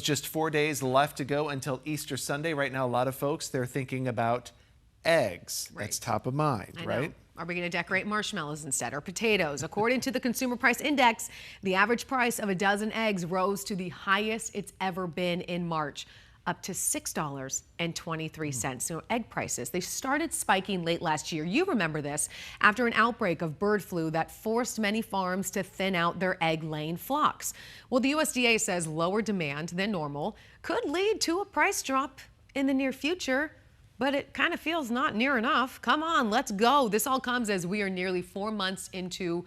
just 4 days left to go until Easter Sunday. Right now, a lot of folks, they're thinking about eggs. Right. That's top of mind, right? Are we going to decorate marshmallows instead or potatoes? According to the Consumer Price Index, the average price of a dozen eggs rose to the highest it's ever been in March, up to $6.23. So egg prices, they started spiking late last year. You remember this after an outbreak of bird flu that forced many farms to thin out their egg-laying flocks. Well, the USDA says lower demand than normal could lead to a price drop in the near future. But it kind of feels not near enough. Come on, let's go. This all comes as we are nearly 4 months into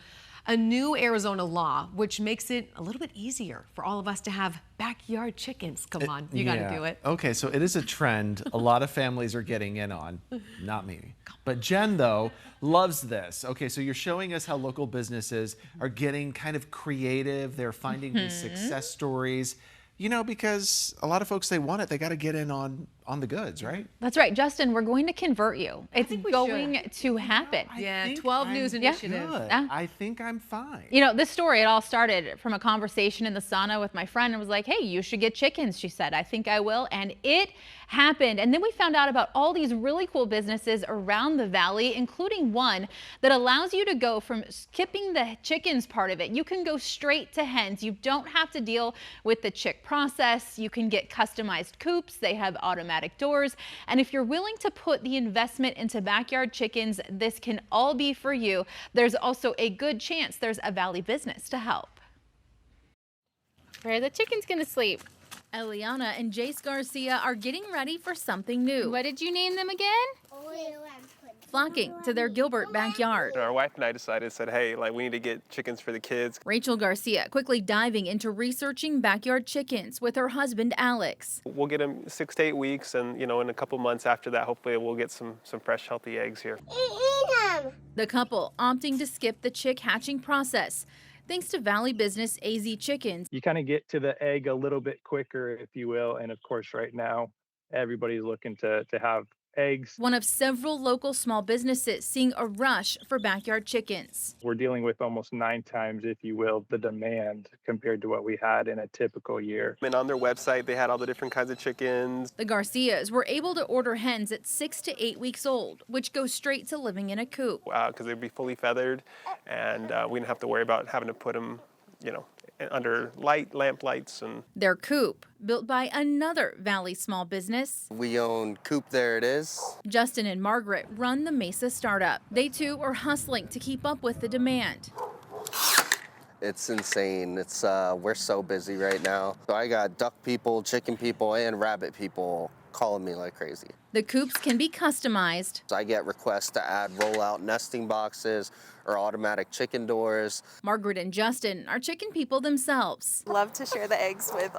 a new Arizona law, which makes it a little bit easier for all of us to have backyard chickens. Come on, you got to do it. Okay, so it is a trend a lot of families are getting in on. Not me. But Jen, though, loves this. Okay, so you're showing us how local businesses are getting kind of creative. They're finding these success stories. You know, because a lot of folks, they want it. They got to get in on the goods, right? That's right. Justin, we're going to convert you. It's going to happen. Yeah, 12 news initiatives. Yeah. I think I'm fine. You know, this story, it all started from a conversation in the sauna with my friend and was like, hey, you should get chickens. She said, I think I will. And it happened. And then we found out about all these really cool businesses around the valley, including one that allows you to go from skipping the chickens part of it. You can go straight to hens. You don't have to deal with the chick process. You can get customized coops. They have automatic doors. And if you're willing to put the investment into backyard chickens, this can all be for you. There's also a good chance there's a valley business to help. Where are the chickens gonna sleep? Eliana and Jace Garcia are getting ready for something new. What did you name them again? Flocking to their Gilbert backyard. Our wife and I said, hey, we need to get chickens for the kids. Rachel Garcia quickly diving into researching backyard chickens with her husband, Alex. We'll get them 6 to 8 weeks, and, in a couple months after that, hopefully we'll get some fresh, healthy eggs here. The couple opting to skip the chick hatching process. Thanks to Valley business AZ Chickens. You kind of get to the egg a little bit quicker, if you will. And of course, right now, everybody's looking to have eggs. One of several local small businesses seeing a rush for backyard chickens. We're dealing with almost 9 times, if you will, the demand compared to what we had in a typical year. And on their website, they had all the different kinds of chickens. The Garcias were able to order hens at 6 to 8 weeks old, which go straight to living in a coop. Because they'd be fully feathered, and we didn't have to worry about having to put them, under lamp lights. And their coop, built by another Valley small business. We own Coop There It Is. Justin and Margaret run the Mesa startup. They too are hustling to keep up with the demand. It's insane. We're so busy right now. So I got duck people, chicken people, and rabbit people calling me like crazy. The coops can be customized. So I get requests to add roll-out nesting boxes or automatic chicken doors. Margaret and Justin are chicken people themselves. Love to share the eggs with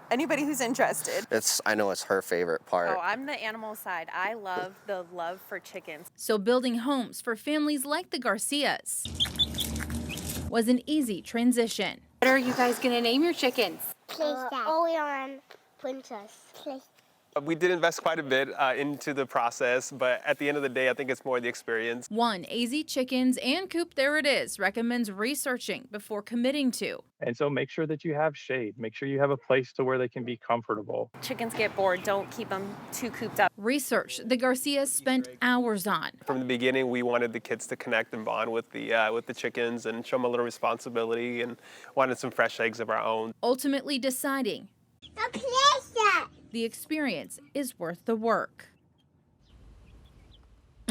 anybody who's interested. I know it's her favorite part. Oh, I'm the animal side. I love the love for chickens. So building homes for families like the Garcias was an easy transition. What are you guys gonna name your chickens? Orion, Princess. We did invest quite a bit into the process, but at the end of the day, I think it's more the experience. One AZ Chickens and Coop There It Is recommends researching before committing to. And so make sure that you have shade. Make sure you have a place to where they can be comfortable. Chickens get bored. Don't keep them too cooped up. Research the Garcias spent hours on. From the beginning, we wanted the kids to connect and bond with the chickens and show them a little responsibility, and wanted some fresh eggs of our own. Ultimately deciding the experience is worth the work.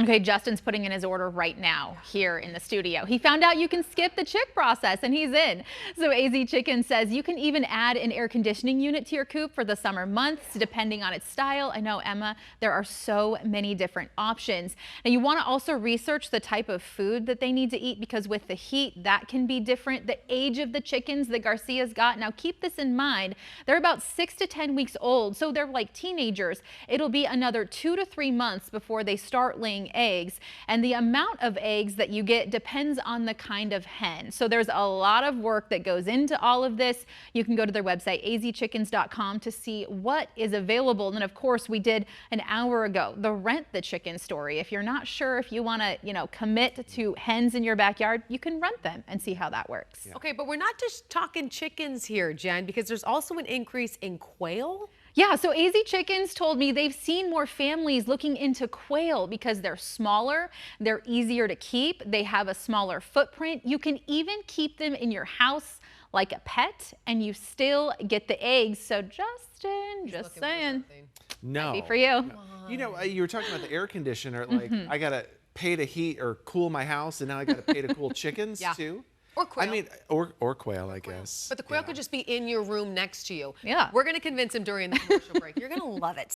Okay, Justin's putting in his order right now here in the studio. He found out you can skip the chick process and he's in. So AZ Chicken says you can even add an air conditioning unit to your coop for the summer months, depending on its style. I know, Emma, there are so many different options. Now you want to also research the type of food that they need to eat, because with the heat, that can be different. The age of the chickens the Garcias got. Now keep this in mind. They're about 6 to 10 weeks old, so they're like teenagers. It'll be another 2 to 3 months before they start laying laying eggs. And the amount of eggs that you get depends on the kind of hen. So there's a lot of work that goes into all of this. You can go to their website, azchickens.com, to see what is available. And then, of course, we did an hour ago the Rent the Chicken story. If you're not sure if you want to, commit to hens in your backyard, you can rent them and see how that works. Yeah. Okay, but we're not just talking chickens here, Jen, because there's also an increase in quail. Yeah, so AZ Chickens told me they've seen more families looking into quail because they're smaller, they're easier to keep, they have a smaller footprint. You can even keep them in your house like a pet, and you still get the eggs. So Justin, just saying, No. might be for you. You were talking about the air conditioner. Like, I got to pay to heat or cool my house, and now I got to pay to cool chickens too. Or quail. I mean, or quail, I guess. But the quail could just be in your room next to you. Yeah. We're going to convince him during the commercial break. You're going to love it.